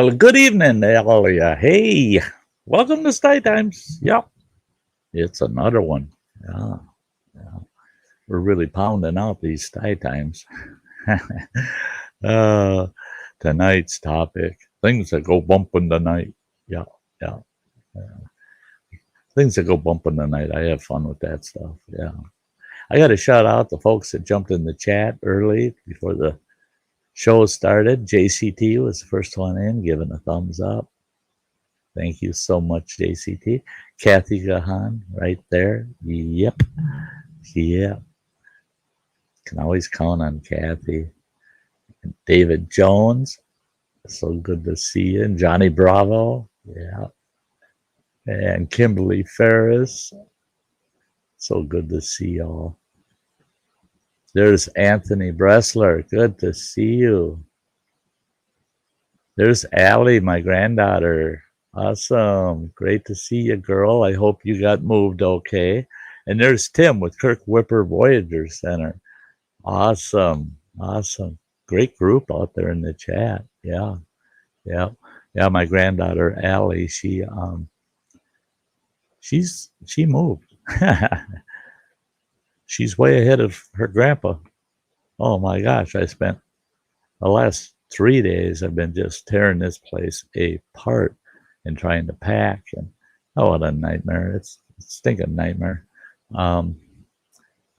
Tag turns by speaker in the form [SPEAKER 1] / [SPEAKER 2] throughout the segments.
[SPEAKER 1] Well, good evening to all of you. Hey, welcome to Sty Times. Yep, it's another one. Yeah, yeah. We're really pounding out these Sty Times. uh, Tonight's topic, things that go bumping tonight. Yeah, yeah, yeah. Things that go bumping tonight. I have fun with that stuff. Yeah. I got to shout out the folks that jumped in the chat early before the show started. JCT was the first one in, giving a thumbs up. Thank you so much, JCT. Kathy Gahan, right there. Yep. Yeah. Can always count on Kathy. And David Jones. So good to see you. And Johnny Bravo. Yeah. And Kimberly Ferris. So good to see y'all. There's Anthony Bressler. Good to see you. There's Allie, my granddaughter. Awesome. Great to see you, girl. I hope you got moved okay. And there's Tim with Kirk Whipper Voyager Center. Awesome. Awesome. Great group out there in the chat. Yeah. Yeah. Yeah. My granddaughter, Allie, she moved. She's way ahead of her grandpa. Oh my gosh. I spent the last 3 days, I've been just tearing this place apart and trying to pack. And oh, what a nightmare. It's a stinking nightmare. I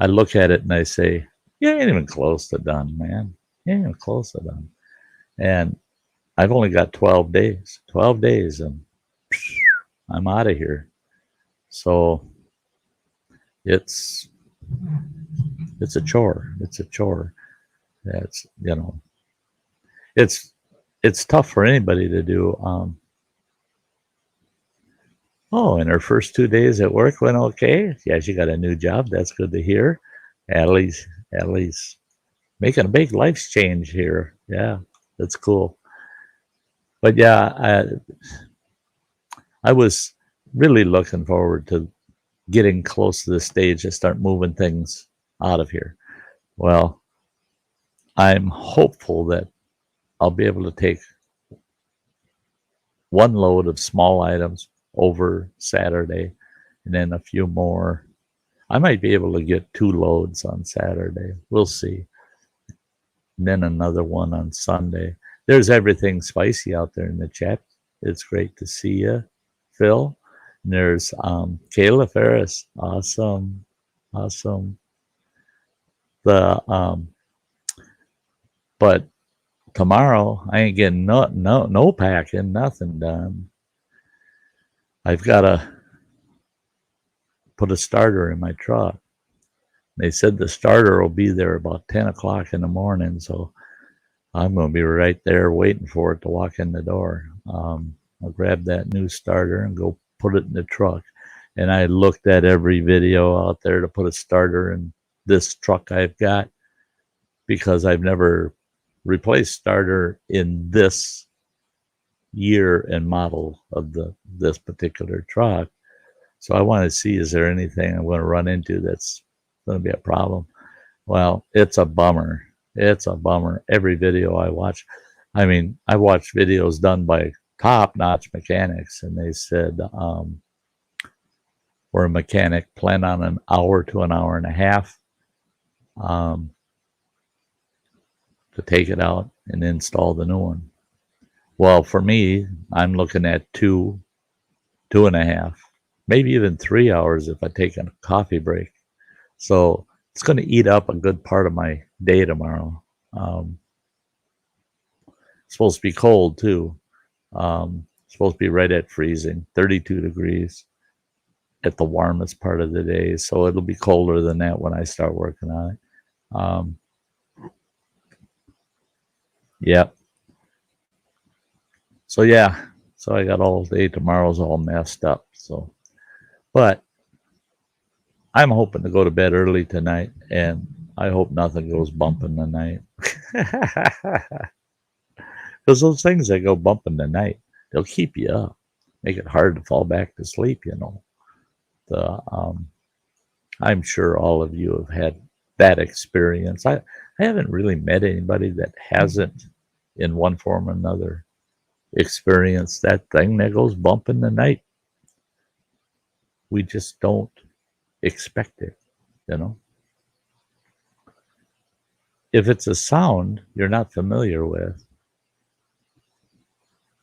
[SPEAKER 1] look at it and I say, you ain't even close to done, man. You ain't even close to done. And I've only got 12 days. 12 days and I'm out of here. So it's a chore. It's a chore. It's, you know, it's tough for anybody to do. Oh, and her first 2 days at work went okay. Yeah, she got a new job. That's good to hear. Adelie's making a big life change here. Yeah, that's cool. But yeah, I was really looking forward to getting close to the stage to start moving things out of here. Well, I'm hopeful that I'll be able to take one load of small items over Saturday and then a few more. I might be able to get 2 loads on Saturday. We'll see. And then another one on Sunday. There's everything spicy out there in the chat. It's great to see you, Phil. And there's Kayla Ferris. Awesome. Awesome. But tomorrow I ain't getting no packing, nothing done. I've got to put a starter in my truck. They said the starter will be there about 10 o'clock in the morning, so I'm going to be right there waiting for it to walk in the door. I'll grab that new starter and go put it in the truck. And I looked at every video out there to put a starter in this truck I've got because I've never replaced starter in this year and model of this particular truck. So I want to see, is there anything I'm going to run into that's going to be a problem? Well, it's a bummer. It's a bummer. Every video I watch, I mean, I watched videos done by top-notch mechanics, and they said for a mechanic, plan on an hour to an hour and a half to take it out and install the new one. Well, for me, I'm looking at 2.5, maybe even 3 hours if I take a coffee break. So it's going to eat up a good part of my day tomorrow. It's supposed to be cold too. It's supposed to be right at freezing, 32 degrees at the warmest part of the day. So it'll be colder than that when I start working on it. Yep. So yeah, so I got all day. Tomorrow's all messed up. So, but I'm hoping to go to bed early tonight, and I hope nothing goes bumping tonight. Because those things that go bumping tonight, they'll keep you up, make it hard to fall back to sleep. You know, I'm sure all of you have had that experience. I haven't really met anybody that hasn't, in one form or another, experience that thing that goes bump in the night. We just don't expect it, you know. If it's a sound you're not familiar with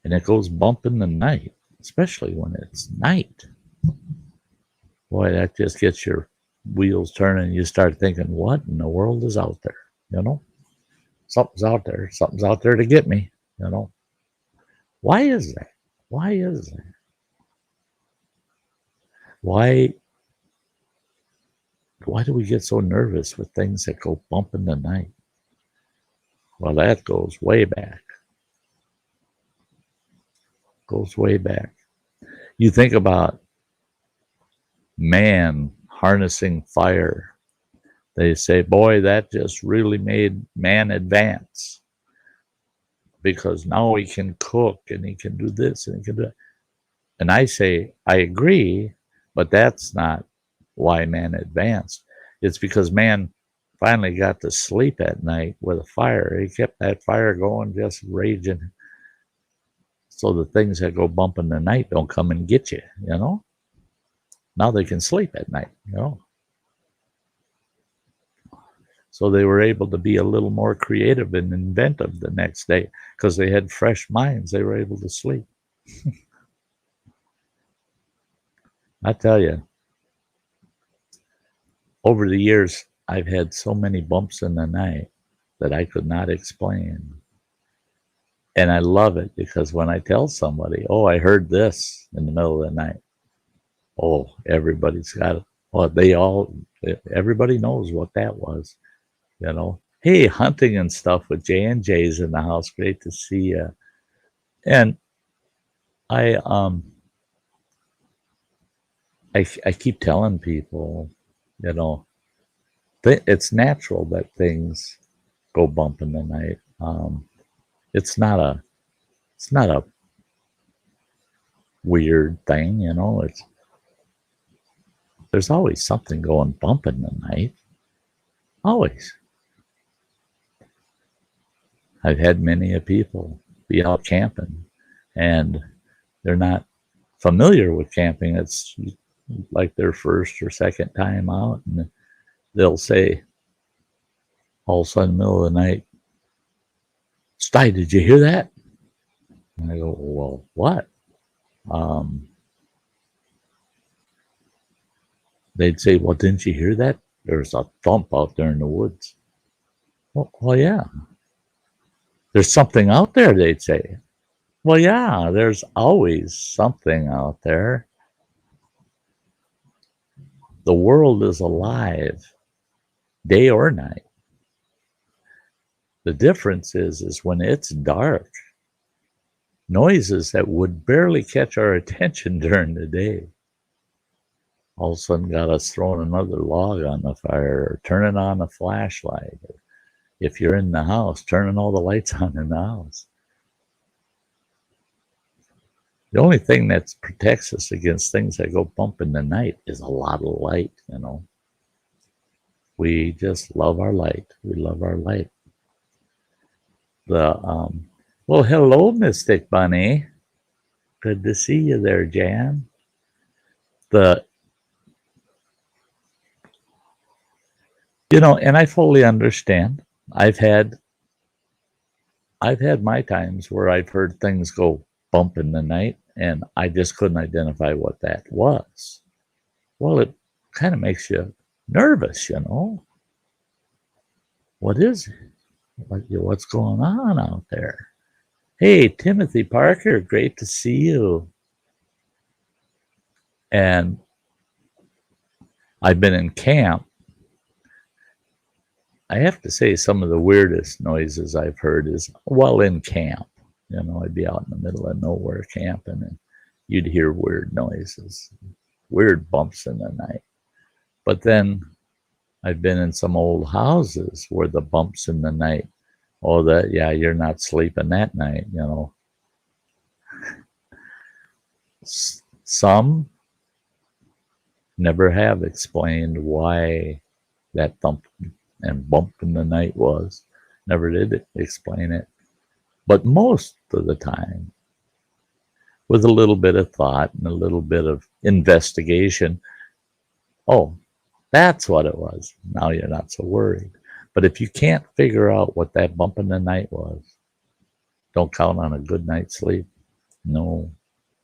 [SPEAKER 1] and it goes bump in the night, especially when it's night, boy, that just gets your wheels turning. You start thinking, what in the world is out there? You know, something's out there. Something's out there to get me, you know. Why is that? Why is that? Why do we get so nervous with things that go bump in the night? Well, that goes way back. Goes way back. You think about man harnessing fire. They say, boy, that just really made man advance because now he can cook and he can do this and he can do that. And I say, I agree, but that's not why man advanced. It's because man finally got to sleep at night with a fire. He kept that fire going, just raging. So the things that go bump in the night don't come and get you, you know? Now they can sleep at night, you know? So they were able to be a little more creative and inventive the next day because they had fresh minds. They were able to sleep. I tell you, over the years, I've had so many bumps in the night that I could not explain. And I love it because when I tell somebody, oh, I heard this in the middle of the night, oh, everybody's got it. Well, everybody knows what that was, you know. Hey, hunting and stuff with J&J's in the house. Great to see you. And I keep telling people, you know, it's natural that things go bump in the night. It's not a weird thing, you know. There's always something going bump in the night. Always. I've had many a people be out camping and they're not familiar with camping. It's like their first or second time out, and they'll say all of a sudden in the middle of the night, Sty, did you hear that? And I go, well, what? They'd say, well, didn't you hear that? There's a thump out there in the woods. Well, yeah. There's something out there, they'd say. Well, yeah, there's always something out there. The world is alive, day or night. The difference is when it's dark, noises that would barely catch our attention during the day all of a sudden got us throwing another log on the fire or turning on a flashlight. Or if you're in the house, turning all the lights on in the house. The only thing that protects us against things that go bump in the night is a lot of light, you know. We just love our light. We love our light. Well, hello, Mystic Bunny. Good to see you there, Jan. And I fully understand. I've had my times where I've heard things go bump in the night, and I just couldn't identify what that was. Well, it kind of makes you nervous, you know. What is it? What's going on out there? Hey, Timothy Parker, great to see you. And I've been in camp. I have to say some of the weirdest noises I've heard is while in camp. You know, I'd be out in the middle of nowhere camping and you'd hear weird noises, weird bumps in the night. But then I've been in some old houses where the bumps in the night, you're not sleeping that night, you know. Some never have explained why that thump and bump in the night was. Never did explain it. But most of the time, with a little bit of thought and a little bit of investigation. Oh, that's what it was. Now you're not so worried. But if you can't figure out what that bump in the night was, don't count on a good night's sleep. No,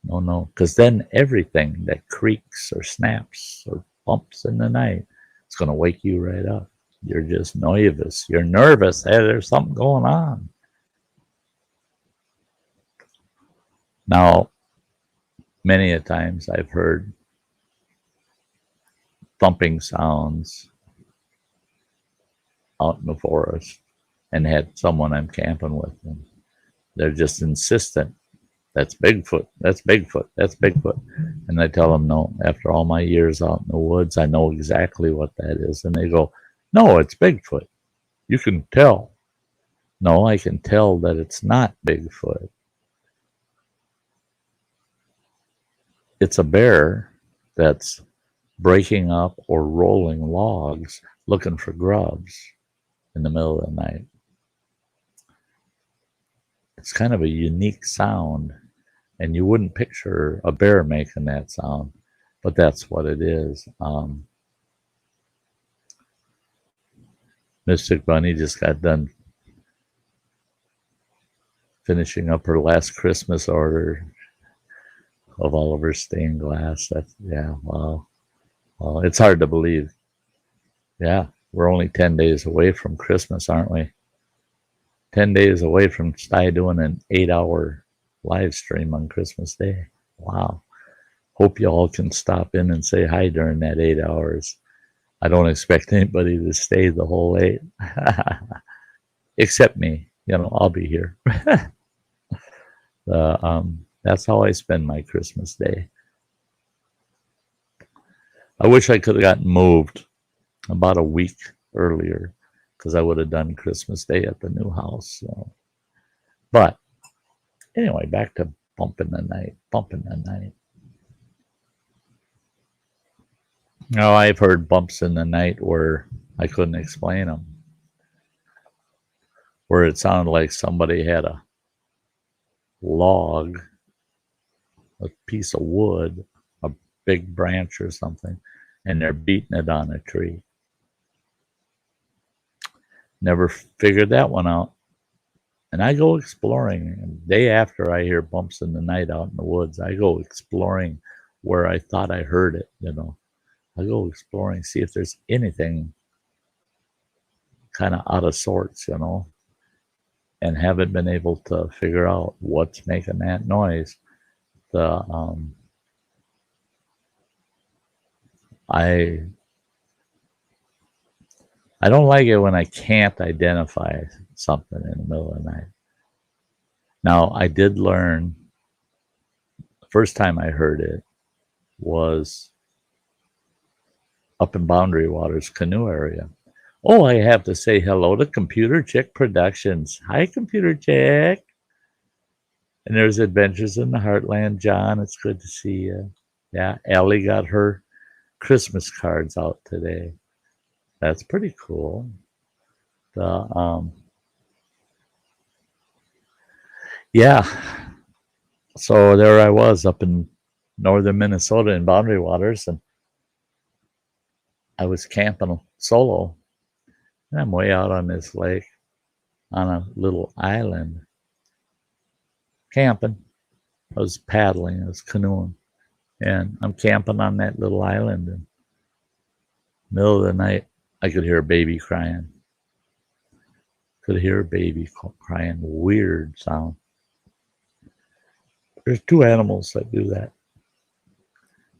[SPEAKER 1] no, no. Because then everything that creaks or snaps or bumps in the night, it's going to wake you right up. You're just nervous. You're nervous. Hey, there's something going on. Now, many a times I've heard thumping sounds out in the forest and had someone I'm camping with, and they're just insistent. That's Bigfoot. That's Bigfoot. That's Bigfoot. And I tell them, no, after all my years out in the woods, I know exactly what that is. And they go, no, it's Bigfoot. You can tell. No, I can tell that it's not Bigfoot. It's a bear that's breaking up or rolling logs looking for grubs in the middle of the night. It's kind of a unique sound, and you wouldn't picture a bear making that sound, but that's what it is. Mystic Bunny just got done finishing up her last Christmas order of all of her stained glass. That's, yeah, wow. Well, it's hard to believe. Yeah, we're only 10 days away from Christmas, aren't we? 10 days away from Sty doing an 8-hour live stream on Christmas Day. Wow. Hope you all can stop in and say hi during that 8 hours. I don't expect anybody to stay the whole 8. Except me. You know, I'll be here. That's how I spend my Christmas Day. I wish I could have gotten moved about a week earlier, because I would have done Christmas Day at the new house. So. But anyway, back to bumping the night, bumping the night. Now, I've heard bumps in the night where I couldn't explain them, where it sounded like somebody had a log, a piece of wood, a big branch or something, and they're beating it on a tree. Never figured that one out. And I go exploring. And the day after I hear bumps in the night out in the woods, I go exploring where I thought I heard it, you know. I go exploring, see if there's anything kind of out of sorts, you know, and haven't been able to figure out what's making that noise. I don't like it when I can't identify something in the middle of the night. Now, I did learn, the first time I heard it was up in Boundary Waters canoe area. Oh, I have to say hello to Computer Chick Productions. Hi, Computer Chick. And there's Adventures in the Heartland. John, it's good to see you. Yeah, Allie got her Christmas cards out today. That's pretty cool. Yeah. So there I was up in northern Minnesota in Boundary Waters, and I was camping solo. And I'm way out on this lake on a little island. Camping. I was paddling, I was canoeing. And I'm camping on that little island. And middle of the night, I could hear a baby crying. Could hear a baby crying. Weird sound. There's 2 animals that do that.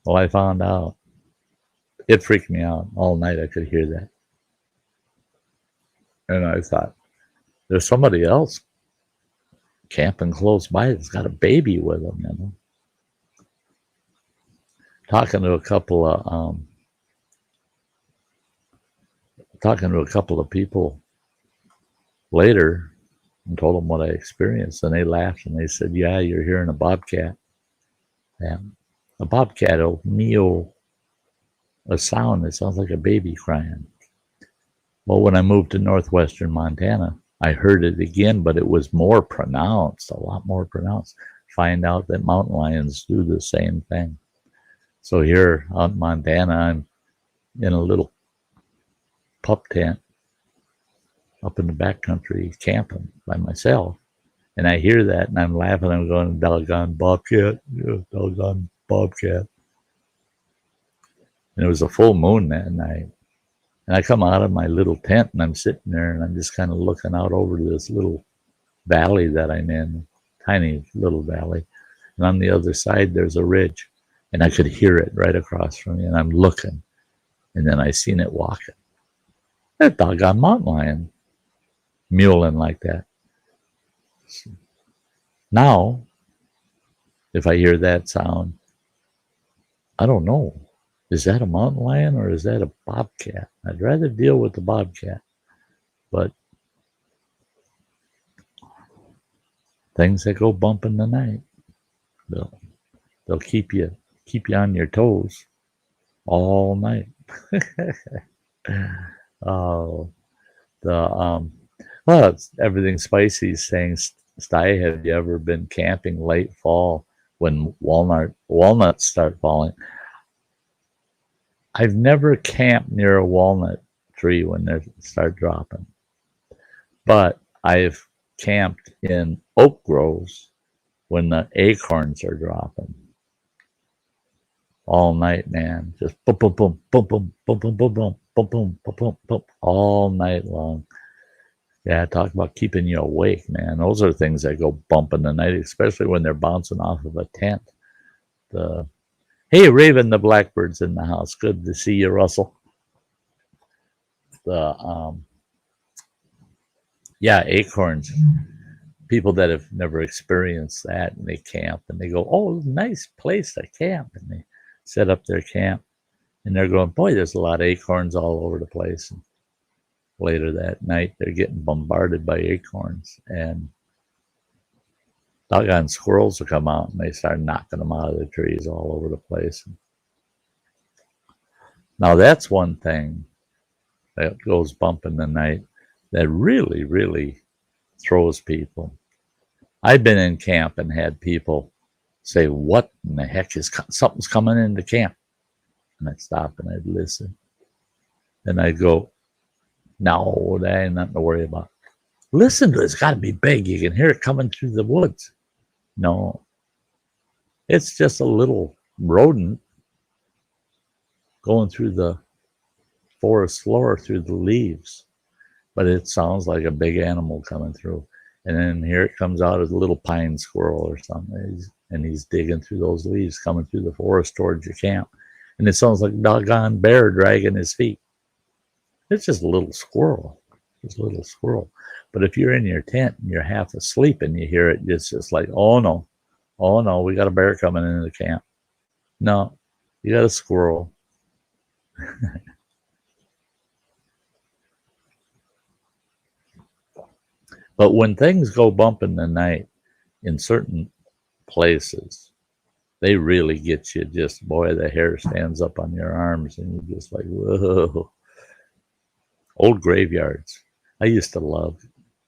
[SPEAKER 1] Well, I found out. It freaked me out. All night I could hear that. And I thought, there's somebody else camping close by that's got a baby with them, you know. Talking to a couple of people later and told them what I experienced, and they laughed and they said, yeah, you're hearing a bobcat. And a bobcat will meow a sound that sounds like a baby crying. Well, when I moved to northwestern Montana, I heard it again, but it was more pronounced, a lot more pronounced. find out that mountain lions do the same thing. So here out in Montana, I'm in a little pup tent up in the backcountry camping by myself. And I hear that and I'm laughing. I'm going, doggone bobcat, yeah, doggone bobcat. And it was a full moon that night. And I come out of my little tent and I'm sitting there and I'm just kind of looking out over this little valley that I'm in, tiny little valley. And on the other side, there's a ridge. And I could hear it right across from me. And I'm looking. And then I seen it walking. That doggone mountain lion mewling like that. Now, if I hear that sound, I don't know. Is that a mountain lion or is that a bobcat? I'd rather deal with the bobcat. But things that go bump in the night, they'll keep you on your toes all night. Oh, well, everything spicy is saying, Sty, have you ever been camping late fall when walnuts start falling? I've never camped near a walnut tree when they start dropping, but I've camped in oak groves when the acorns are dropping. All night, man, just boom, boom, boom, boom, boom, boom, boom, boom, boom, boom, boom, boom, boom, boom, all night long. Yeah, talk about keeping you awake, man. Those are things that go bump in the night, especially when they're bouncing off of a tent. Hey, Raven, the blackbird's in the house. Good to see you, Russell. Yeah, acorns. People that have never experienced that, and they camp, and they go, oh, nice place to camp. And they set up their camp, and they're going, boy, there's a lot of acorns all over the place. And later that night, they're getting bombarded by acorns, and doggone squirrels will come out, and they start knocking them out of the trees all over the place. Now, that's one thing that goes bump in the night that really, really throws people. I've been in camp and had people say, what in the heck is something's coming into camp? And I'd stop and I'd listen. And I'd go, no, that ain't nothing to worry about. Listen to it. It's got to be big. You can hear it coming through the woods. No, it's just a little rodent going through the forest floor through the leaves. But it sounds like a big animal coming through. And then here it comes out as a little pine squirrel or something. And he's digging through those leaves, coming through the forest towards your camp. And it sounds like a doggone bear dragging his feet. It's just a little squirrel. Just a little squirrel. But if you're in your tent and you're half asleep and you hear it, it's just like, oh no, we got a bear coming into the camp. No, you got a squirrel. But when things go bump in the night in certain places, they really get you just, boy, the hair stands up on your arms and you're just like, whoa. Old graveyards. I used to love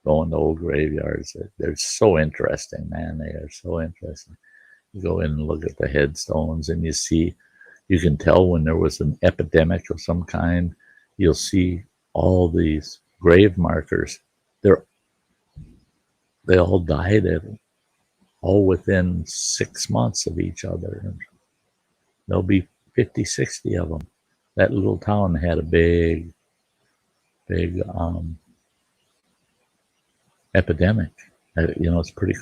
[SPEAKER 1] going to old graveyards. They're so interesting, man. They are so interesting. You go in and look at the headstones and you can tell when there was an epidemic of some kind. You'll see all these grave markers. They all died all within 6 months of each other. There'll be 50, 60 of them. That little town had a big epidemic. It's pretty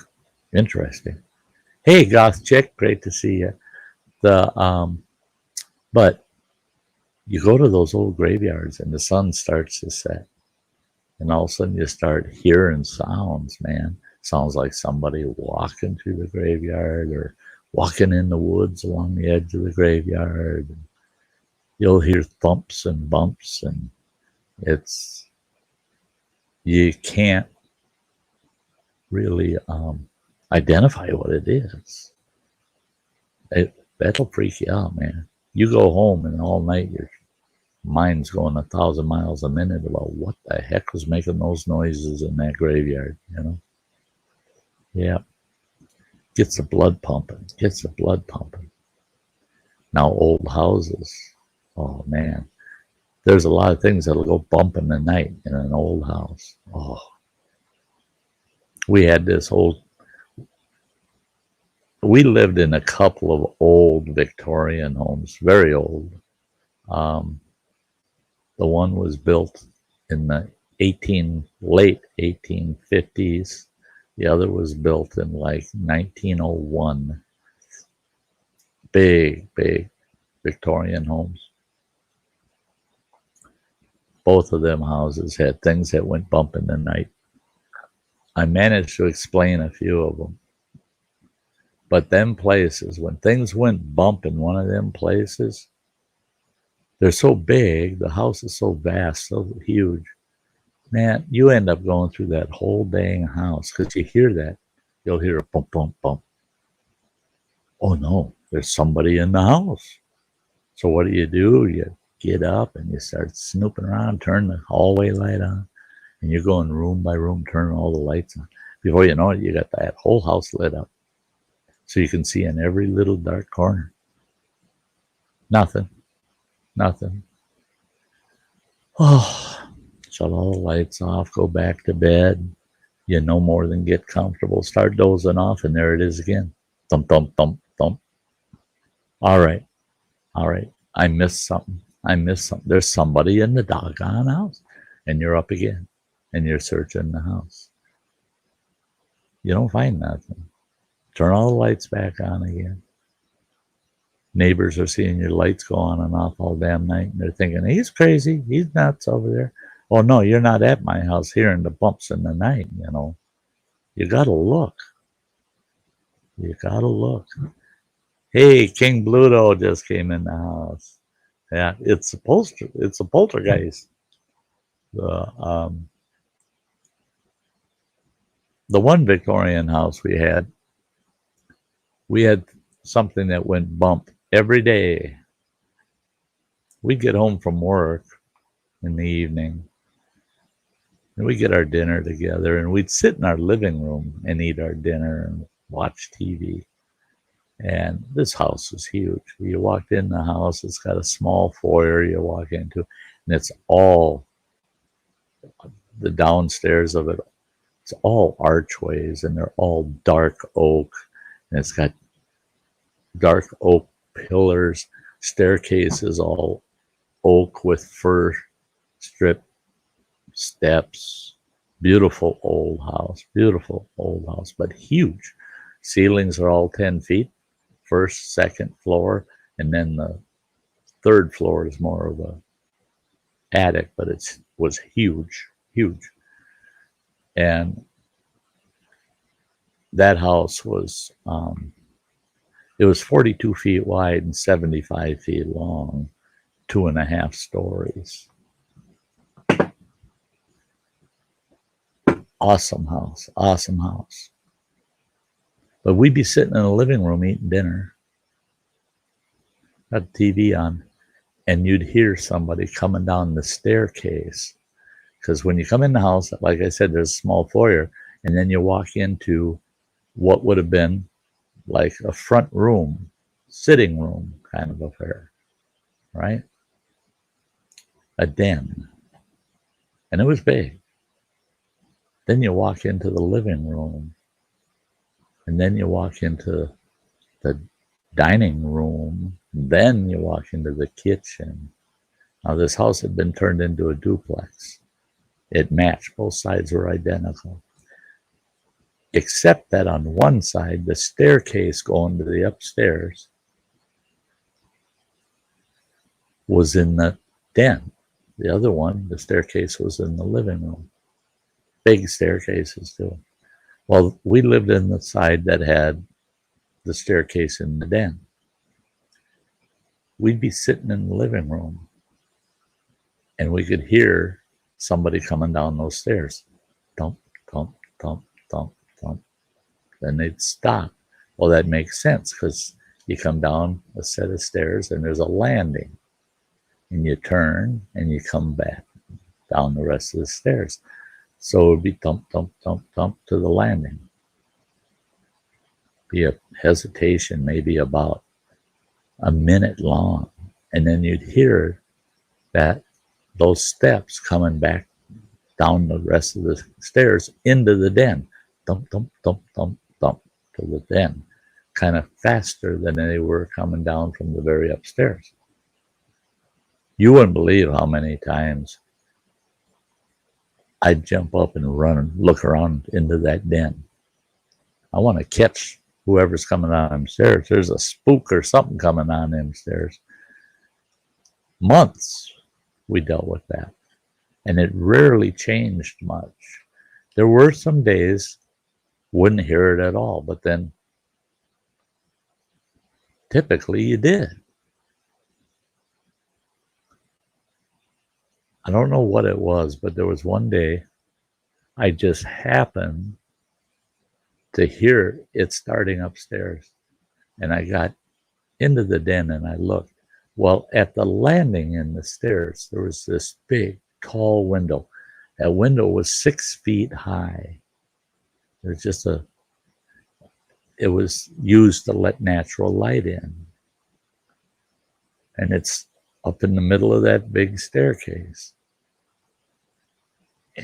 [SPEAKER 1] interesting. Hey, Goth Chick, great to see you. But you go to those old graveyards and the sun starts to set. And all of a sudden you start hearing sounds, man. Sounds like somebody walking through the graveyard or walking in the woods along the edge of the graveyard. You'll hear thumps and bumps, and you can't really identify what it is. That'll freak you out, man. You go home and all night your mind's going 1,000 miles a minute about what the heck was making those noises in that graveyard, Yeah. Gets the blood pumping. Gets the blood pumping. Now old houses. Oh man, there's a lot of things that'll go bump in the night in an old house. Oh, we had this old. We lived in a couple of old Victorian homes, very old. The one was built in the late 1850s. The other was built in like 1901. Big Victorian homes. Both of them houses had things that went bump in the night. I managed to explain a few of them. But them places, when things went bump in one of them places, they're so big, the house is so vast, so huge. Man, you end up going through that whole dang house because you hear that. You'll hear a bump, bump, bump. Oh no, there's somebody in the house. So what do? You get up and you start snooping around, turn the hallway light on, and you're going room by room, turning all the lights on. Before you know it, you got that whole house lit up. So you can see in every little dark corner. Nothing. Oh, shut all the lights off, go back to bed. You no more than get comfortable. Start dozing off, and there it is again. Thump, thump, thump, thump. All right. I missed something. There's somebody in the doggone house. And you're up again. And you're searching the house. You don't find nothing. Turn all the lights back on again. Neighbors are seeing your lights go on and off all damn night. And they're thinking, he's crazy. He's nuts over there. Oh, no, you're not at my house hearing the bumps in the night, you know. You got to look. Hey, King Bluto just came in the house. Yeah, it's a poltergeist. The one Victorian house we had something that went bump every day. We'd get home from work in the evening, and we'd get our dinner together, and we'd sit in our living room and eat our dinner and watch TV. And this house was huge. You walked in the house, it's got a small foyer you walk into, and it's all the downstairs of it. It's all archways, and they're all dark oak, and it's got dark oak pillars, staircases all oak with fir strip steps. Beautiful old house, but huge. Ceilings are all 10 feet, first, second floor, and then the third floor is more of a attic, but it was huge. And that house was it was 42 feet wide and 75 feet long, 2.5 stories. Awesome house. But we'd be sitting in the living room eating dinner, got the TV on, and you'd hear somebody coming down the staircase. Because when you come in the house, like I said, there's a small foyer, and then you walk into what would have been like a front room, sitting room kind of affair, right? A den. And it was big. Then you walk into the living room, and then you walk into the dining room, then you walk into the kitchen. Now, this house had been turned into a duplex. It matched. Both sides were identical. Except that on one side, the staircase going to the upstairs was in the den. The other one, the staircase was in the living room. Big staircases too. Well, we lived in the side that had the staircase in the den. We'd be sitting in the living room, and we could hear somebody coming down those stairs. Thump, thump, thump, thump, thump. Then they'd stop. Well, that makes sense because you come down a set of stairs and there's a landing, and you turn and you come back down the rest of the stairs. So it would be thump, thump, thump, thump to the landing. be a hesitation, maybe about a minute long. And then you'd hear that those steps coming back down the rest of the stairs into the den. Thump, thump, thump, thump, thump to the den. Kind of faster than they were coming down from the very upstairs. You wouldn't believe how many times I'd jump up and run and look around into that den. I want to catch whoever's coming down them stairs. There's a spook or something coming on them stairs. Months we dealt with that. And it rarely changed much. There were some days wouldn't hear it at all, but then typically you did. I don't know what it was, but there was one day I just happened to hear it starting upstairs. And I got into the den and I looked. Well, at the landing in the stairs, there was this big, tall window. That window was 6 feet high. There's just it was used to let natural light in. And it's up in the middle of that big staircase.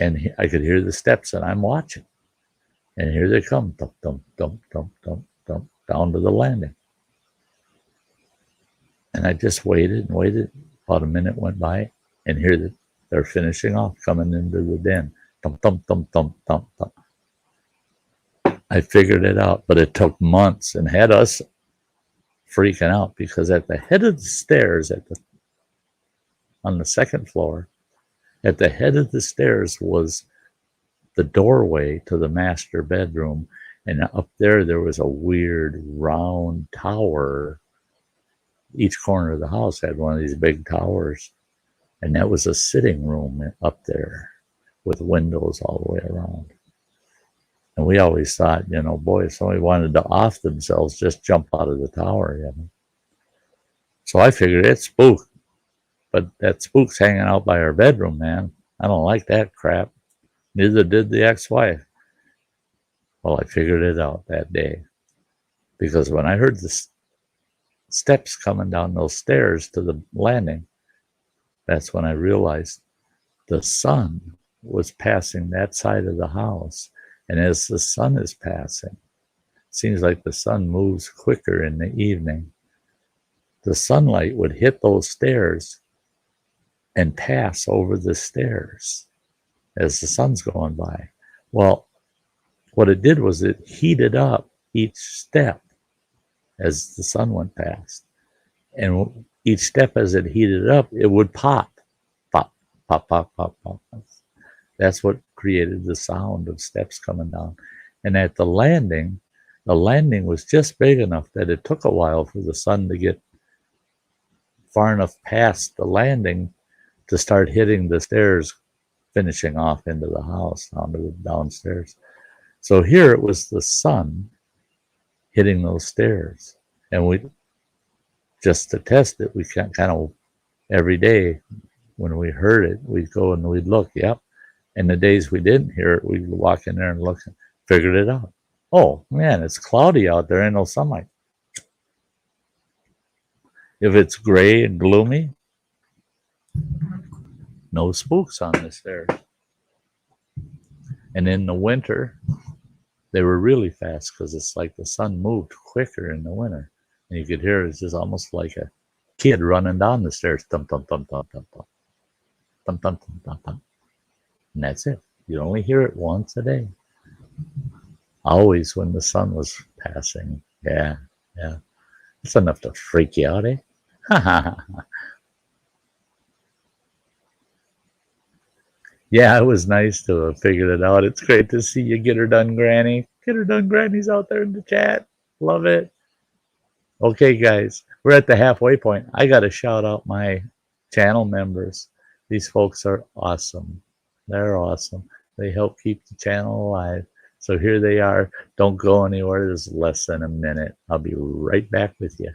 [SPEAKER 1] And I could hear the steps, and I'm watching. And here they come, thump, thump, thump, thump, thump, thump, down to the landing. And I just waited and waited. About a minute went by, and here they're finishing off, coming into the den. Thump, thump, thump, thump, thump, thump. I figured it out, but it took months and had us freaking out because at the head of the stairs, on the second floor, at the head of the stairs was the doorway to the master bedroom, and up there was a weird round tower. Each corner of the house had one of these big towers, and that was a sitting room up there with windows all the way around. And we always thought, boy, if somebody wanted to off themselves, just jump out of the tower, So I figured it's spook. But that spook's hanging out by our bedroom, man. I don't like that crap. Neither did the ex-wife. Well, I figured it out that day. Because when I heard the steps coming down those stairs to the landing, that's when I realized the sun was passing that side of the house. And as the sun is passing, it seems like the sun moves quicker in the evening. The sunlight would hit those stairs and pass over the stairs as the sun's going by. Well, what it did was it heated up each step as the sun went past. And each step as it heated up, it would pop, pop, pop, pop, pop, pop. That's what created the sound of steps coming down. And at the landing was just big enough that it took a while for the sun to get far enough past the landing to start hitting the stairs, finishing off into the house, onto the downstairs. So here it was the sun hitting those stairs. And we, just to test it, we kind of, every day when we heard it, we'd go and we'd look, yep. And the days we didn't hear it, we'd walk in there and look and figured it out. Oh, man, it's cloudy out there, ain't no sunlight. If it's gray and gloomy, no spooks on the stairs. And in the winter, they were really fast because it's like the sun moved quicker in the winter. And you could hear it's just almost like a kid running down the stairs. Thump, thump, thump, thump, thump, thump. Thump, thump, thump, thump, thump. And that's it. You only hear it once a day. Always when the sun was passing. Yeah. It's enough to freak you out, eh? Ha ha ha. Yeah, it was nice to have figured it out. It's great to see you. Get her done, Granny. Get her done, Granny's out there in the chat. Love it. Okay, guys, we're at the halfway point. I got to shout out my channel members. These folks are awesome. They're awesome. They help keep the channel alive. So here they are. Don't go anywhere. There's less than a minute. I'll be right back with you.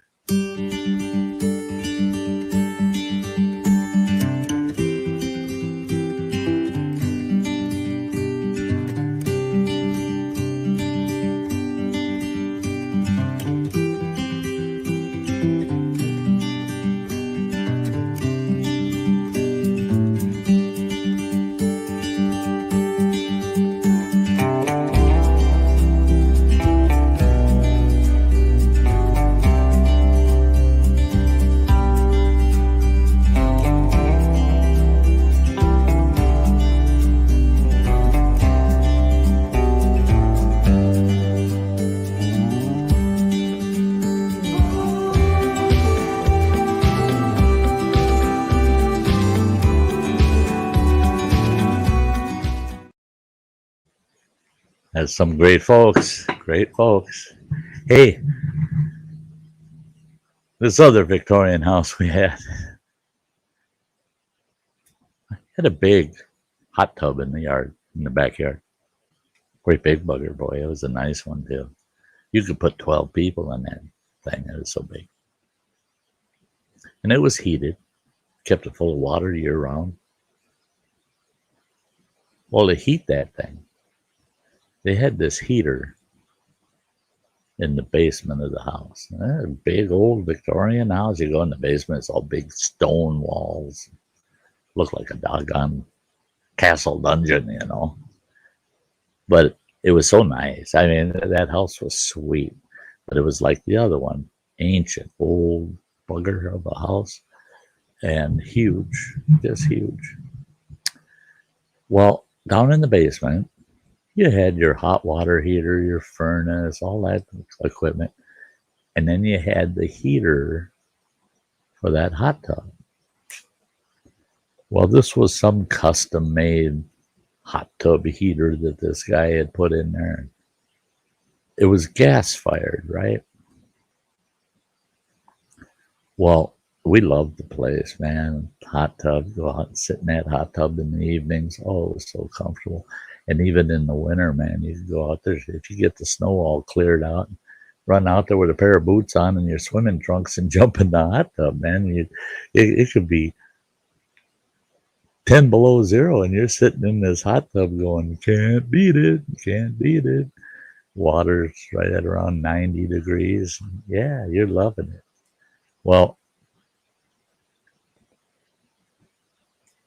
[SPEAKER 1] Has some great folks. Great folks. Hey, this other Victorian house we had a big hot tub in the yard, in the backyard. Great big bugger, boy. It was a nice one, too. You could put 12 people in that thing. It was so big. And it was heated. Kept it full of water year round. Well, to heat that thing, they had this heater in the basement of the house. A big old Victorian house. You go in the basement, it's all big stone walls. Look like a doggone castle dungeon, you know. But it was so nice. I mean, that house was sweet. But it was like the other one, ancient, old bugger of a house. And huge, just huge. Well, down in the basement, you had your hot water heater, your furnace, all that equipment. And then you had the heater for that hot tub. Well, this was some custom-made hot tub heater that this guy had put in there. It was gas-fired, right? Well, we loved the place, man. Hot tub, go out and sit in that hot tub in the evenings. Oh, it was so comfortable. And even in the winter, man, you could go out there. If you get the snow all cleared out, run out there with a pair of boots on and your swimming trunks and jump in the hot tub, man. It could be 10 below zero and you're sitting in this hot tub going, can't beat it, can't beat it. Water's right at around 90 degrees. Yeah, you're loving it. Well,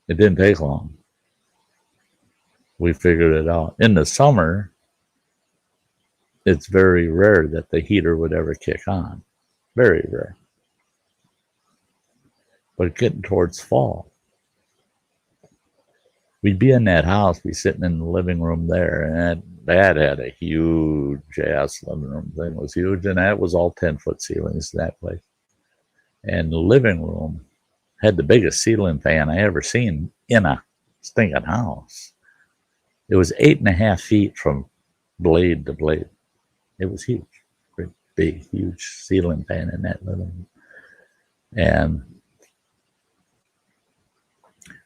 [SPEAKER 1] it didn't take long. We figured it out. In the summer, it's very rare that the heater would ever kick on. Very rare. But getting towards fall, we'd be in that house, be sitting in the living room there, and that had a huge ass living room. Thing was huge, and that was all 10-foot ceilings in that place. And the living room had the biggest ceiling fan I ever seen in a stinking house. It was 8.5 feet from blade to blade. It was huge. Great big, huge ceiling fan in that living room. And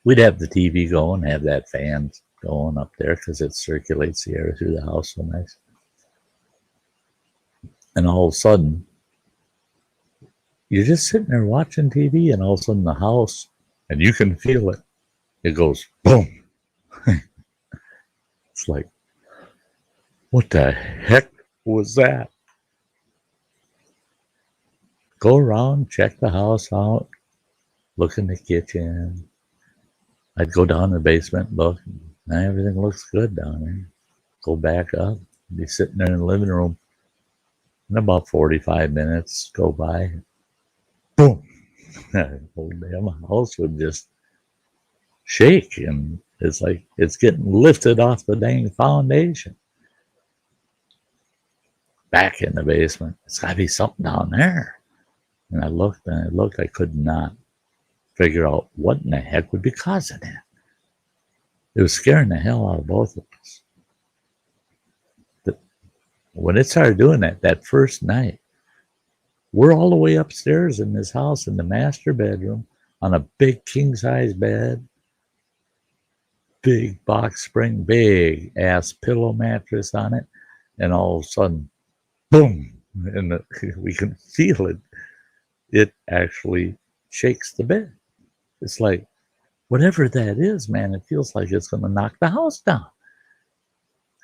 [SPEAKER 1] we'd have the TV going, have that fan going up there because it circulates the air through the house so nice. And all of a sudden, you're just sitting there watching TV, and all of a sudden the house, and you can feel it, it goes boom. It's like, what the heck was that? Go around, check the house out, look in the kitchen. I'd go down in the basement, look, and everything looks good down there. Go back up, be sitting there in the living room. In about 45 minutes go by, boom. The whole damn house would just shake, and it's like it's getting lifted off the dang foundation. Back in the basement, it's got to be something down there. And I looked and I looked, I could not figure out what in the heck would be causing that. It was scaring the hell out of both of us. When it started doing that first night, we're all the way upstairs in this house in the master bedroom on a big king-size bed, big box spring, big ass pillow mattress on it, and all of a sudden, boom, and we can feel it. It actually shakes the bed. It's like, whatever that is, man, it feels like it's going to knock the house down.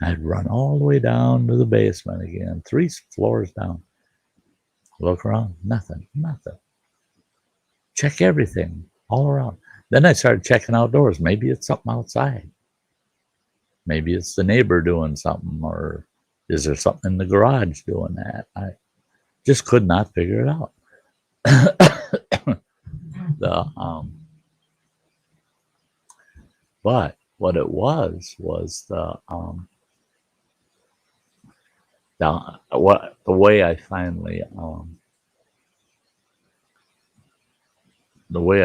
[SPEAKER 1] I'd run all the way down to the basement again, 3 floors down. Look around, nothing. Check everything all around. Then I started checking outdoors. Maybe it's something outside. Maybe it's the neighbor doing something, or is there something in the garage doing that? I just could not figure it out. But what it was the way I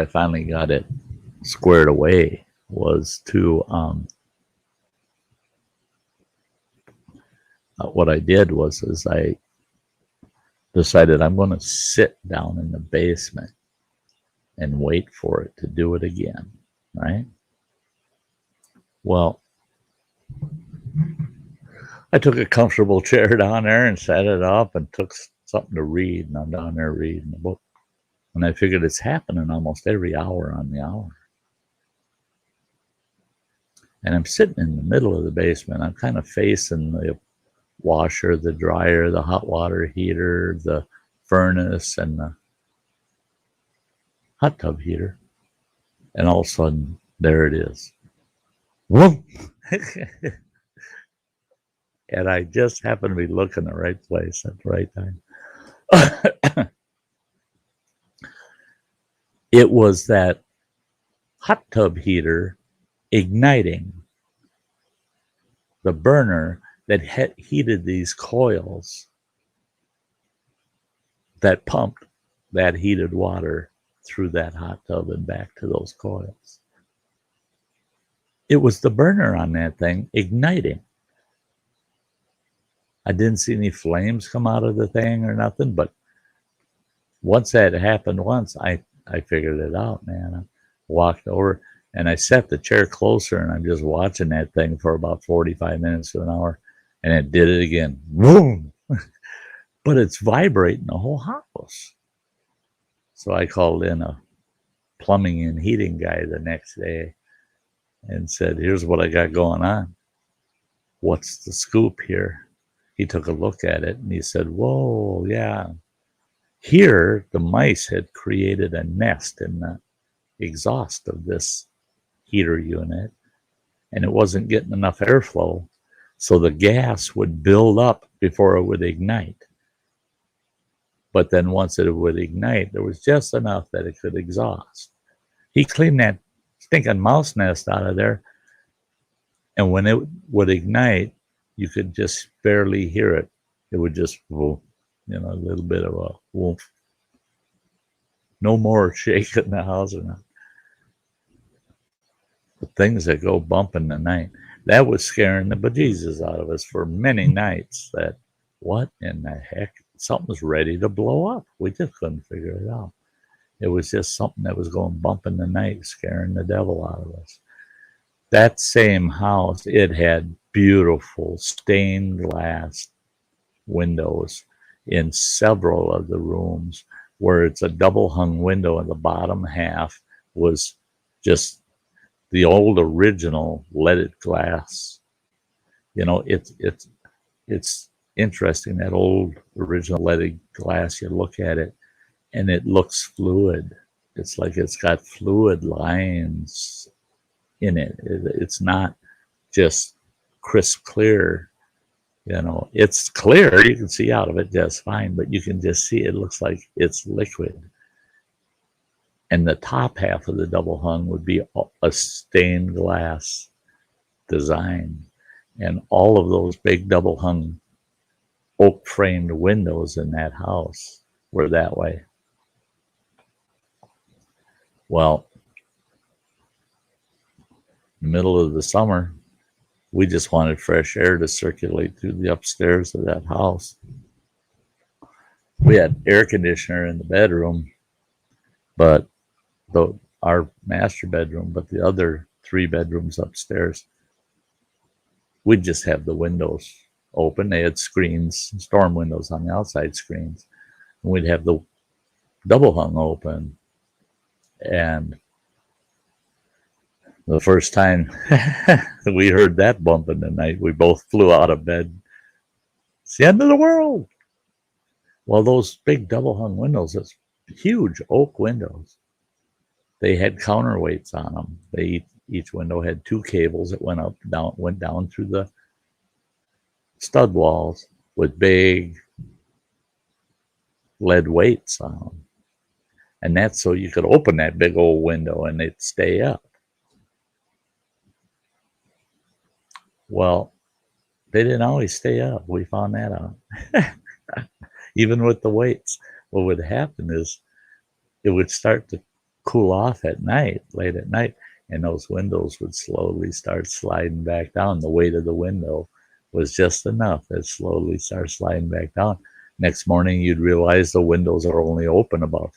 [SPEAKER 1] finally got it squared away was to what I did was I decided I'm going to sit down in the basement and wait for it to do it again, right? Well, I took a comfortable chair down there and set it up and took something to read, and I'm down there reading the book. And I figured it's happening almost every hour on the hour. And I'm sitting in the middle of the basement. I'm kind of facing the washer, the dryer, the hot water heater, the furnace, and the hot tub heater. And all of a sudden, there it is. Whoop! And I just happened to be looking the right place at the right time. It was that hot tub heater igniting the burner that heated these coils that pumped that heated water through that hot tub and back to those coils. It was the burner on that thing igniting. I didn't see any flames come out of the thing or nothing, but once that happened I figured it out, man. I walked over and I set the chair closer and I'm just watching that thing for about 45 minutes to an hour, and it did it again. Boom! But it's vibrating the whole house. So I called in a plumbing and heating guy the next day and said, here's what I got going on. What's the scoop here? He took a look at it and he said, whoa, yeah. Here, the mice had created a nest in the exhaust of this heater unit, and it wasn't getting enough airflow, so the gas would build up before it would ignite. But then once it would ignite, there was just enough that it could exhaust. He cleaned that stinking mouse nest out of there, and when it would ignite, you could just barely hear it. It would just, a little bit of a woof. No more shaking the house or not. The things that go bump in the night, that was scaring the bejesus out of us for many nights. That, what in the heck? Something's ready to blow up. We just couldn't figure it out. It was just something that was going bump in the night, scaring the devil out of us. That same house, it had beautiful stained glass windows in several of the rooms, where it's a double hung window, and the bottom half was just the old original leaded glass. It's interesting, that old original leaded glass. You look at it and it looks fluid. It's like it's got fluid lines in it. It's not just crisp clear. It's clear. You can see out of it just fine, but you can just see it looks like it's liquid. And the top half of the double hung would be a stained glass design. And all of those big double hung oak framed windows in that house were that way. Well, in the middle of the summer, we just wanted fresh air to circulate through the upstairs of that house. We had air conditioner in the bedroom, but our master bedroom, but the other 3 bedrooms upstairs, we'd just have the windows open. They had screens, storm windows on the outside screens. And we'd have the double hung open. And the first time we heard that bump in the night, we both flew out of bed. It's the end of the world. Well, those big double hung windows, it's huge oak windows. They had counterweights on them. Each window had 2 cables that went down through the stud walls with big lead weights on them. And that's so you could open that big old window and it'd stay up. Well, they didn't always stay up. We found that out. Even with the weights, what would happen is it would start to cool off at night, late at night, and those windows would slowly start sliding back down. The weight of the window was just enough. It slowly starts sliding back down. Next morning, you'd realize the windows are only open about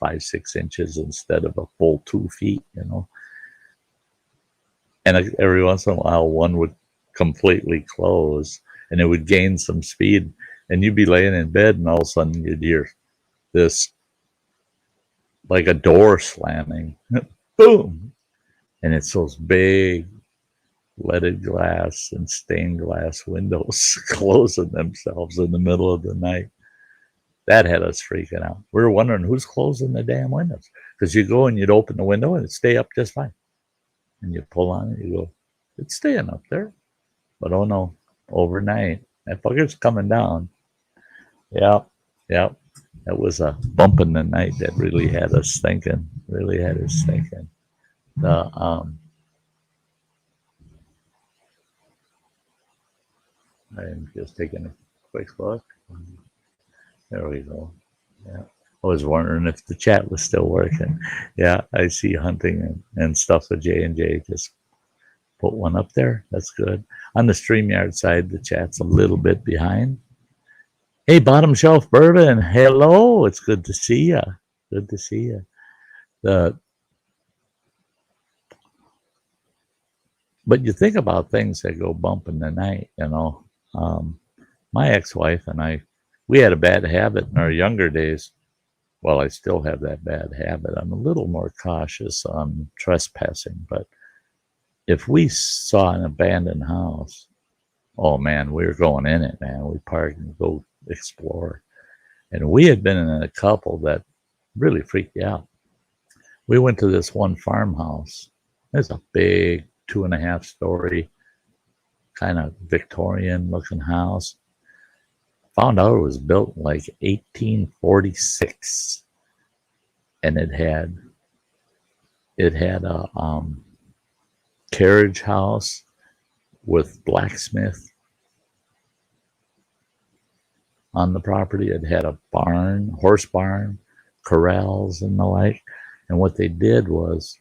[SPEAKER 1] 5-6 inches instead of a full 2 feet, you know. And every once in a while, one would completely close, and it would gain some speed, and you'd be laying in bed, and all of a sudden you'd hear this, like a door slamming, boom, and it's those big leaded glass and stained glass windows closing themselves in the middle of the night. That had us freaking out. We were wondering who's closing the damn windows, because you go and you'd open the window and it'd stay up just fine, and you pull on it, you go, it's staying up there, but oh no, overnight that fucker's coming down. Yeah, that was a bump in the night that really had us thinking. I'm just taking a quick look. There we go. Yeah, I was wondering if the chat was still working. Yeah, I see hunting and stuff with J&J. Just put one up there. That's good. On the StreamYard side, the chat's a little bit behind. Hey, Bottom Shelf Bourbon. Hello. It's good to see you. Good to see you. But you think about things that go bump in the night, you know. My ex-wife and I, we had a bad habit in our younger days. Well, I still have that bad habit. I'm a little more cautious on trespassing, but if we saw an abandoned house, oh man, we were going in it, man. We parked and go explore. And we had been in a couple that really freaked you out. We went to this one farmhouse. It's a big 2.5-story kind of Victorian looking house. Found out it was built in like 1846, and it had a carriage house with blacksmith on the property. It had a barn, horse barn, corrals and the like. And what they did was,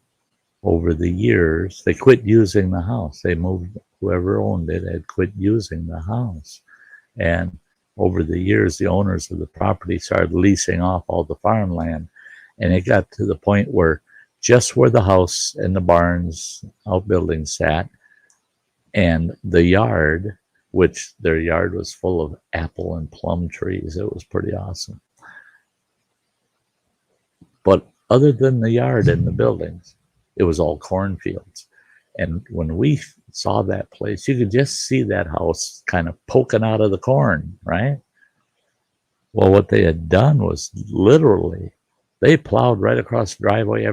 [SPEAKER 1] over the years, they quit using the house. They moved, whoever owned it had quit using the house. And over the years, the owners of the property started leasing off all the farmland. And it got to the point where just where the house and the barns, outbuildings sat, and the yard, which their yard was full of apple and plum trees. It was pretty awesome. But other than the yard and the buildings, it was all cornfields. And when we saw that place, you could just see that house kind of poking out of the corn, right? Well, what they had done was literally, they plowed right across the driveway.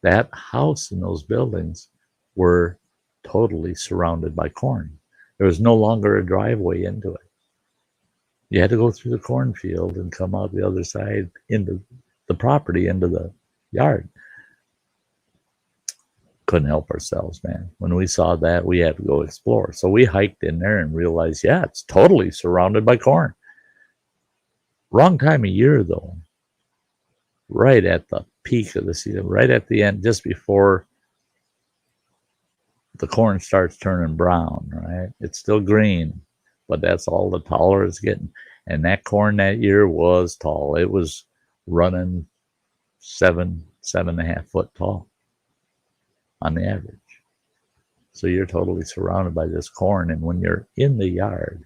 [SPEAKER 1] That house and those buildings were totally surrounded by corn. There was no longer a driveway into it. You had to go through the cornfield and come out the other side into the property, into the yard. Couldn't help ourselves, man. When we saw that, we had to go explore. So we hiked in there and realized, yeah, it's totally surrounded by corn. Wrong time of year, though. Right at the peak of the season, right at the end, just before the corn starts turning brown, right? It's still green, but that's all the taller it's getting. And that corn that year was tall. It was running 7.5 foot tall on the average. So you're totally surrounded by this corn. And when you're in the yard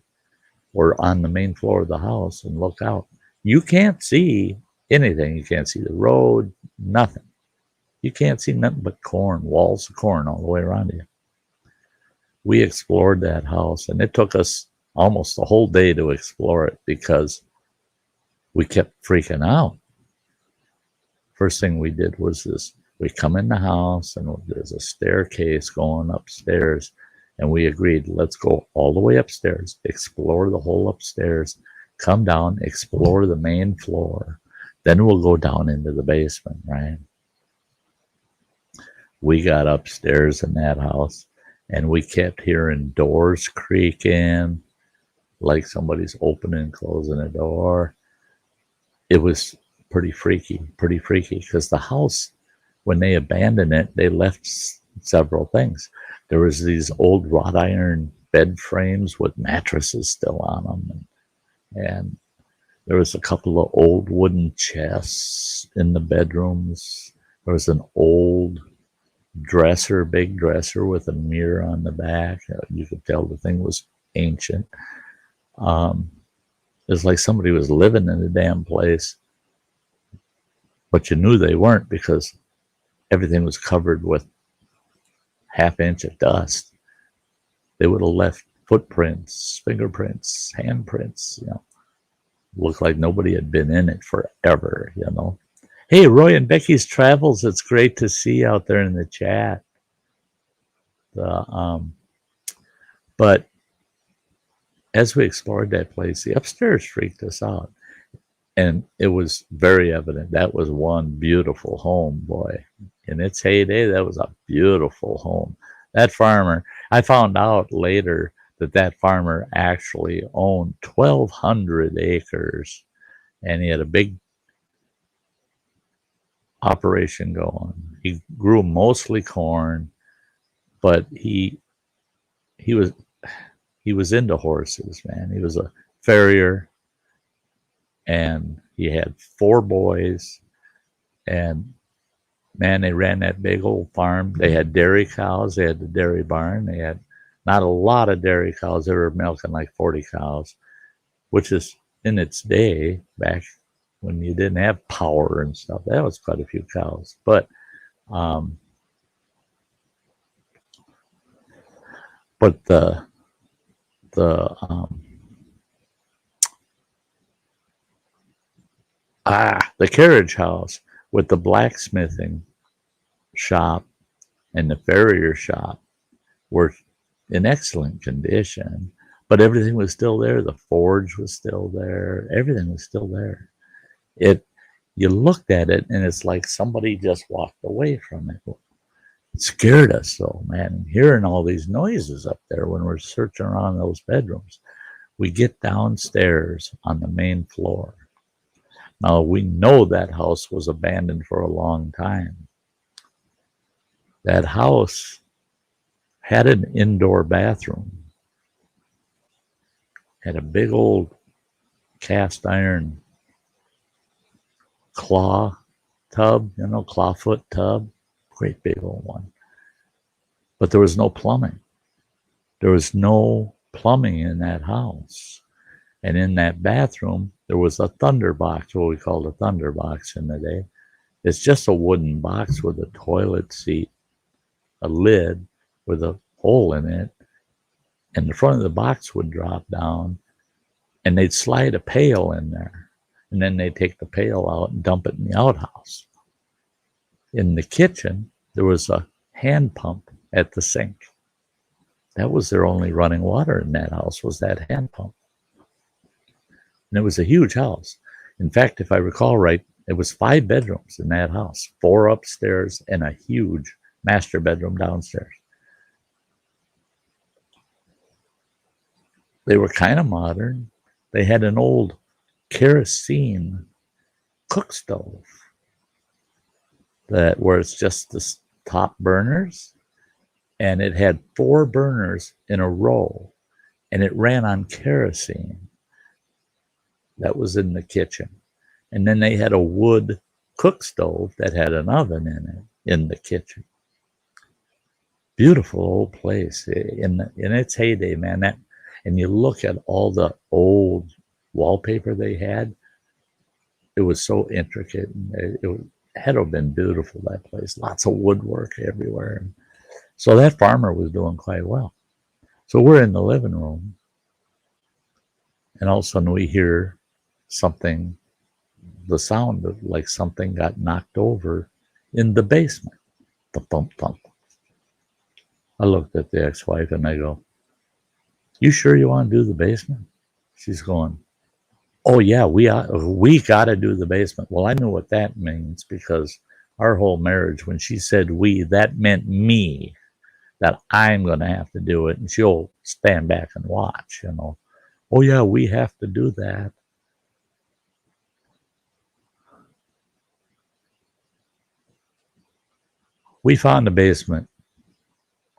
[SPEAKER 1] or on the main floor of the house and look out, you can't see anything. You can't see the road, nothing. You can't see nothing but corn, walls of corn all the way around you. We explored that house, and it took us almost a whole day to explore it because we kept freaking out. First thing we did was this. We come in the house, and there's a staircase going upstairs, and we agreed, let's go all the way upstairs, explore the whole upstairs, come down, explore the main floor, then we'll go down into the basement, right? We got upstairs in that house, and we kept hearing doors creaking, like somebody's opening and closing a door. It was pretty freaky, because the house, when they abandoned it, they left several things. There was these old wrought iron bed frames with mattresses still on them. And there was a couple of old wooden chests in the bedrooms. There was an old dresser, big dresser with a mirror on the back. You could tell the thing was ancient. It was like somebody was living in the damn place, but you knew they weren't because everything was covered with half-inch of dust. They would have left footprints, fingerprints, handprints, Looked like nobody had been in it forever, Hey, Roy and Becky's Travels, it's great to see you out there in the chat. But as we explored that place, the upstairs freaked us out. And it was very evident that was one beautiful home, boy. In its heyday, that was a beautiful home. That farmer, I found out later that farmer actually owned 1,200 acres, and he had a big operation going. He grew mostly corn, but he was into horses, man. He was a farrier, and he had 4 boys, and man, they ran that big old farm. They had dairy cows. They had the dairy barn. They had not a lot of dairy cows. They were milking like 40 cows, which is in its day, back when you didn't have power and stuff. That was quite a few cows. But the carriage house with the blacksmithing shop and the farrier shop were in excellent condition, but everything was still there. The forge was still there. Everything was still there. You looked at it and it's like somebody just walked away from it. It scared us though, man. Hearing all these noises up there when we're searching around those bedrooms. We get downstairs on the main floor. Now, we know that house was abandoned for a long time. That house had an indoor bathroom, had a big old cast iron claw tub, clawfoot tub, great big old one. But there was no plumbing. There was no plumbing in that house. And in that bathroom, there was a thunder box, what we called a thunder box in the day. It's just a wooden box with a toilet seat, a lid with a hole in it, and the front of the box would drop down, and they'd slide a pail in there, and then they'd take the pail out and dump it in the outhouse. In the kitchen, there was a hand pump at the sink. That was their only running water in that house, was that hand pump. And it was a huge house. In fact, if I recall right, it was 5 bedrooms in that house, 4 upstairs and a huge master bedroom downstairs. They were kind of modern. They had an old kerosene cook stove where it's just the top burners, and it had 4 burners in a row, and it ran on kerosene. That was in the kitchen. And then they had a wood cook stove that had an oven in it in the kitchen. Beautiful old place in its heyday, man. And you look at all the old wallpaper they had, it was so intricate. It had to have been beautiful, that place. Lots of woodwork everywhere. So that farmer was doing quite well. So we're in the living room, and all of a sudden we hear something, the sound of like something got knocked over in the basement. The thump, thump. I looked at the ex-wife and I go, "You sure you want to do the basement?" She's going, "Oh yeah, we got to do the basement." Well, I knew what that means, because our whole marriage, when she said we, that meant me, that I'm going to have to do it, and she'll stand back and watch, "Oh yeah, we have to do that." We found the basement,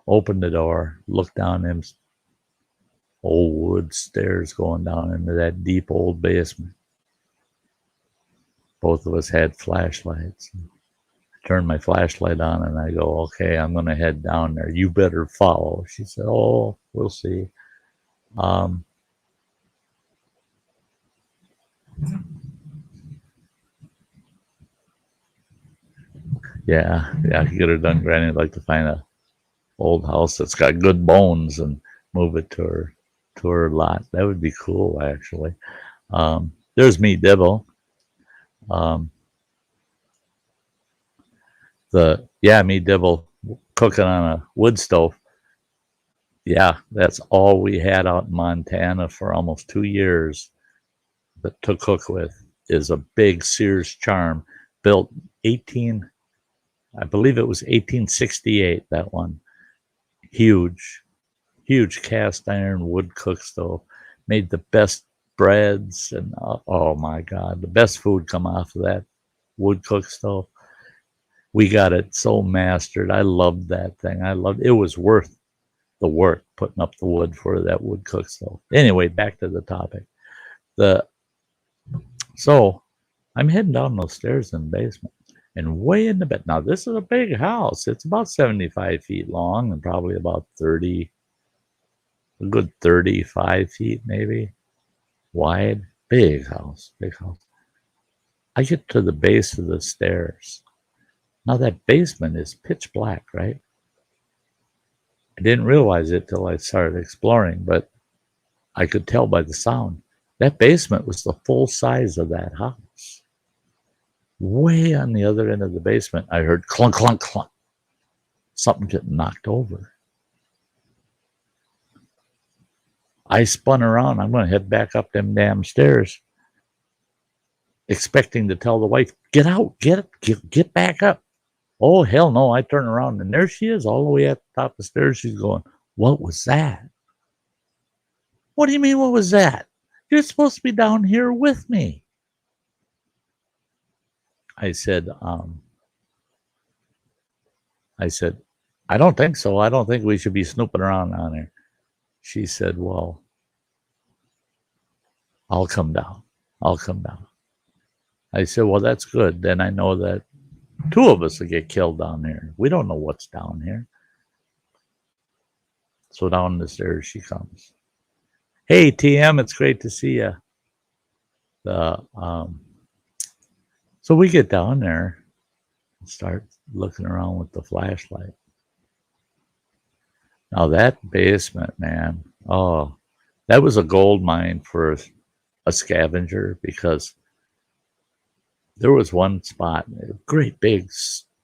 [SPEAKER 1] opened the door, looked down them old wood stairs going down into that deep old basement. Both of us had flashlights. I turned my flashlight on and I go, okay, I'm going to head down there. You better follow. She said, oh, we'll see. Yeah, get her done, Granny. I'd like to find a old house that's got good bones and move it to her lot. That would be cool, actually. There's me, Dibble. Me, Dibble, cooking on a wood stove. Yeah, that's all we had out in Montana for almost 2 years to cook with is a big Sears Charm built I believe it was 1868, that one. Huge cast iron wood cook stove. Made the best breads and oh my God, the best food come off of that wood cook stove. We got it so mastered. I loved that thing. It was worth the work putting up the wood for that wood cook stove. Anyway, back to the topic. So I'm heading down those stairs in the basement. And way in the bed. Now, this is a big house. It's about 75 feet long and probably about a good 35 feet maybe wide. Big house. I get to the base of the stairs. Now, that basement is pitch black, right? I didn't realize it till I started exploring, but I could tell by the sound. That basement was the full size of that house. Way on the other end of the basement, I heard clunk, clunk, clunk. Something getting knocked over. I spun around. I'm going to head back up them damn stairs, expecting to tell the wife, get out, get back up. Oh, hell no. I turn around, and there she is all the way at the top of the stairs. She's going, what was that? What do you mean, what was that? You're supposed to be down here with me. I said, I don't think so. I don't think we should be snooping around down there. She said, well, I'll come down. I said, well, that's good. Then I know that 2 of us will get killed down there. We don't know what's down here. So down the stairs she comes. Hey, TM, it's great to see you. So we get down there and start looking around with the flashlight. Now that basement, man, that was a gold mine for a scavenger because there was one spot, a great big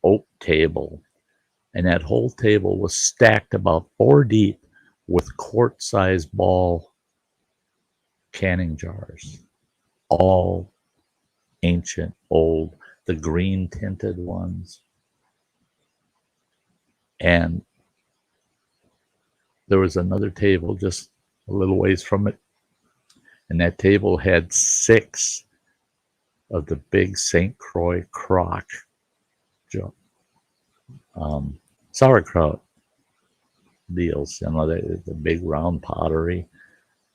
[SPEAKER 1] oak table, and that whole table was stacked about 4 deep with quart-sized ball canning jars, all ancient, old, the green tinted ones. And there was another table just a little ways from it. And that table had 6 of the big St. Croix crock sauerkraut deals. You know, the big round pottery.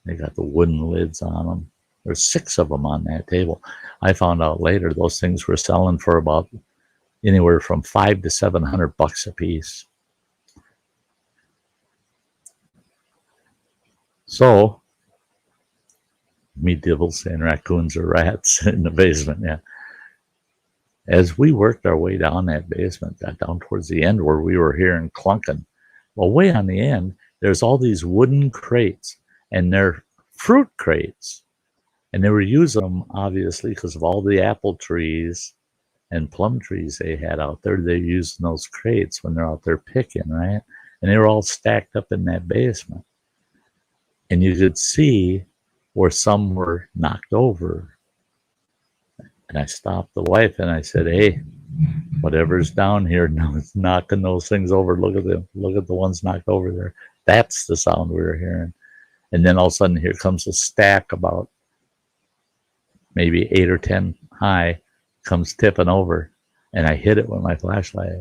[SPEAKER 1] They got the wooden lids on them. There's 6 of them on that table. I found out later those things were selling for about anywhere from $500 to $700 a piece. So, me Dibble saying raccoons or rats in the basement, yeah. As we worked our way down that basement, got down towards the end where we were hearing clunking. Well, way on the end, there's all these wooden crates, and they're fruit crates. And they were using them, obviously, because of all the apple trees and plum trees they had out there. They're using those crates when they're out there picking, right? And they were all stacked up in that basement. And you could see where some were knocked over. And I stopped the wife and I said, hey, whatever's down here now is knocking those things over. Look at them. Look at the ones knocked over there. That's the sound we were hearing. And then all of a sudden here comes a stack about maybe 8 or 10 high, comes tipping over, and I hit it with my flashlight.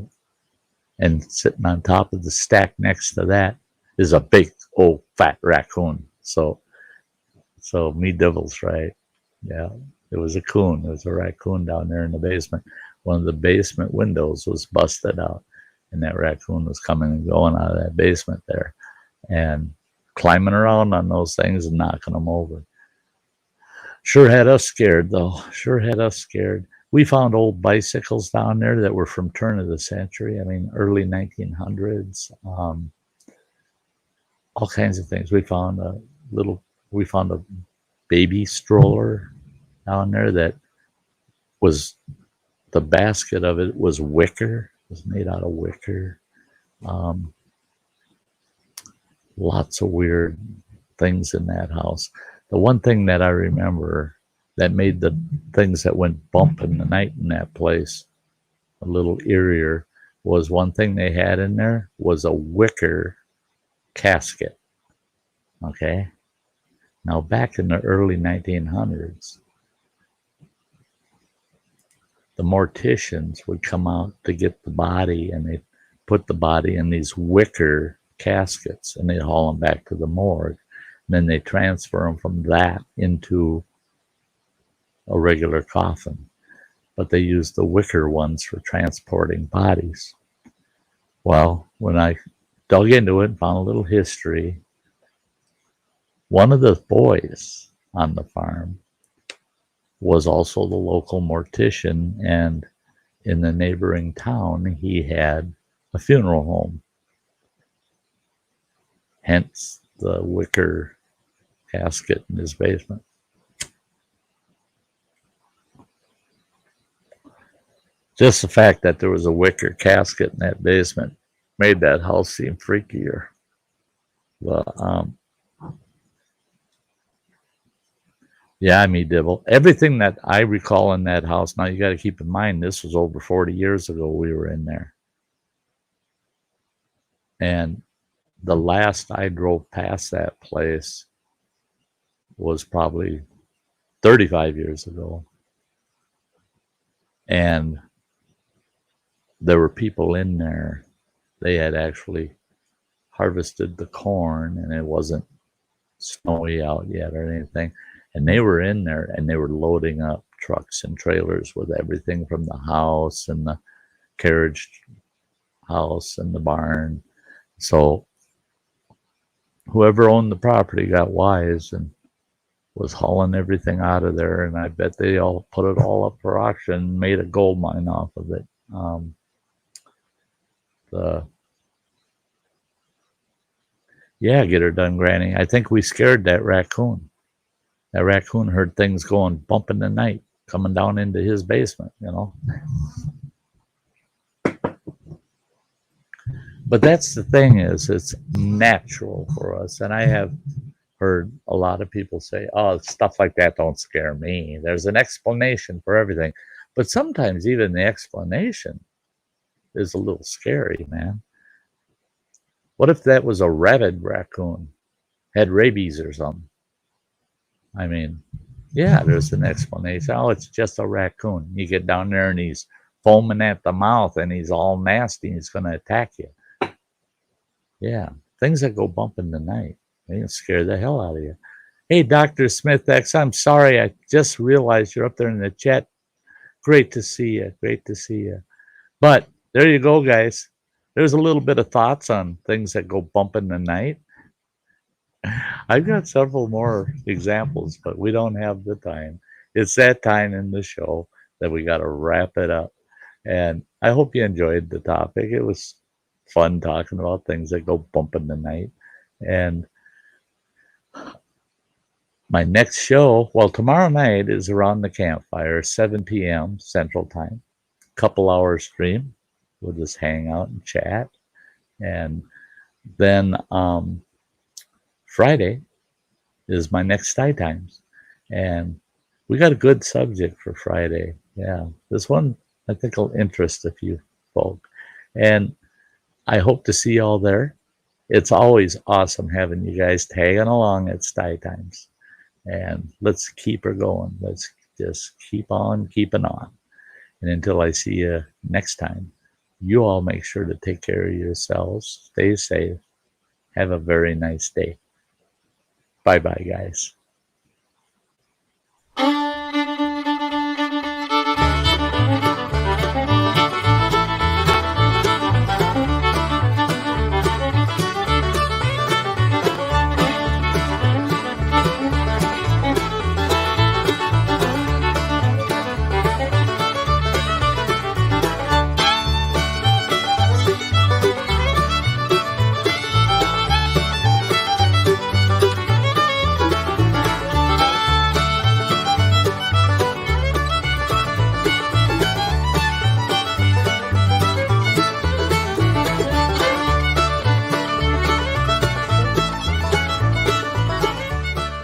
[SPEAKER 1] And sitting on top of the stack next to that is a big old fat raccoon So me devil's right. Yeah, it was a coon. It was a raccoon down there in the basement. One of the basement windows was busted out, and that raccoon was coming and going out of that basement there, and climbing around on those things and knocking them over. Sure had us scared, though. Sure had us scared. We found old bicycles down there that were from turn of the century. I mean, early 1900s. All kinds of things. We found a baby stroller down there that was, the basket of it was wicker. It was made out of wicker. Lots of weird things in that house. The one thing that I remember that made the things that went bump in the night in that place a little eerier was one thing they had in there was a wicker casket. Okay. Now, back in the early 1900s, the morticians would come out to get the body, and they'd put the body in these wicker caskets, and they'd haul them back to the morgue. And then they transfer them from that into a regular coffin. But they used the wicker ones for transporting bodies. Well, when I dug into it and found a little history, one of the boys on the farm was also the local mortician, and in the neighboring town, he had a funeral home. Hence the wicker casket in his basement. Just the fact that there was a wicker casket in that basement made that house seem freakier. But, yeah, me dibble. Everything that I recall in that house, now you got to keep in mind, this was over 40 years ago we were in there. And the last I drove past that place was probably 35 years ago. And there were people in there. They had actually harvested the corn, and it wasn't snowy out yet or anything. And they were in there, and they were loading up trucks and trailers with everything from the house and the carriage house and the barn. So whoever owned the property got wise and was hauling everything out of there, and I bet they all put it all up for auction and made a gold mine off of it. Yeah, get her done, Granny. I think we scared that raccoon. That raccoon heard things going bump in the night, coming down into his basement, you know. But that's the thing, is it's natural for us. And I have heard a lot of people say, oh, stuff like that don't scare me. There's an explanation for everything. But sometimes even the explanation is a little scary, man. What if that was a rabid raccoon, had rabies or something? I mean, yeah, there's an explanation. Oh, it's just a raccoon. You get down there and he's foaming at the mouth and he's all nasty and he's going to attack you. Yeah, things that go bump in the night, they can scare the hell out of you. Hey, Dr. Smith X, I'm sorry. I just realized you're up there in the chat. Great to see you. Great to see you. But there you go, guys. There's a little bit of thoughts on things that go bump in the night. I've got several more examples, but we don't have the time. It's that time in the show that we got to wrap it up. And I hope you enjoyed the topic. It was fun talking about things that go bump in the night. And my next show, well, tomorrow night is around the campfire, 7 p.m. Central Time. Couple hour stream. We'll just hang out and chat. And then Friday is my next Sty Times. And we got a good subject for Friday. Yeah, this one I think will interest a few folk. And I hope to see y'all there. It's always awesome having you guys tagging along at Sty Times. And let's keep her going. Let's just keep on keeping on. And until I see you next time, you all make sure to take care of yourselves. Stay safe. Have a very nice day. Bye-bye, guys.